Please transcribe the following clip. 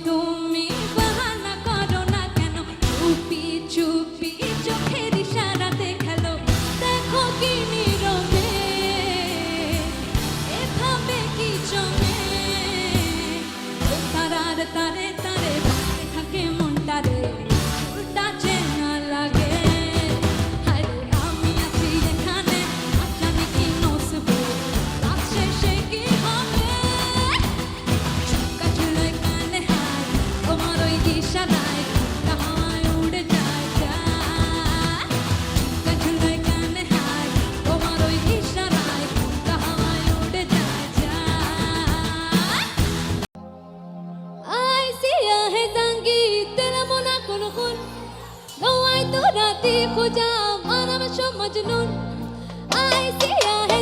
তুমি বাহানা করো না কেন, চুপি চুপি চোখের ইশারাতে খেলো, দেখো কি নীরবে এভাবে কি জমে, তারার তারে তারে ভাসতে থাকে মনটারে, উল্টা চেনা লাগে। আরে আমি আছি এখানে, আর জানি কি নসবে, রাত শেষে কি হবে, চুপকা ঝুলোয় কানে হায়, তোমার ওই ইশারায় ঘুমটা হাওয়ায় উড়ে যায় যায়। চুপকা ঝুলোয় কানে হায়, তোমার ওই ইশারায় ঘুমটা হাওয়ায় উড়ে যায় যায়। आई सिया है जंगी तेरा मुना कुन कुन, लो आई तो राती खुजा माना मैं शो मजनून। आई सिया है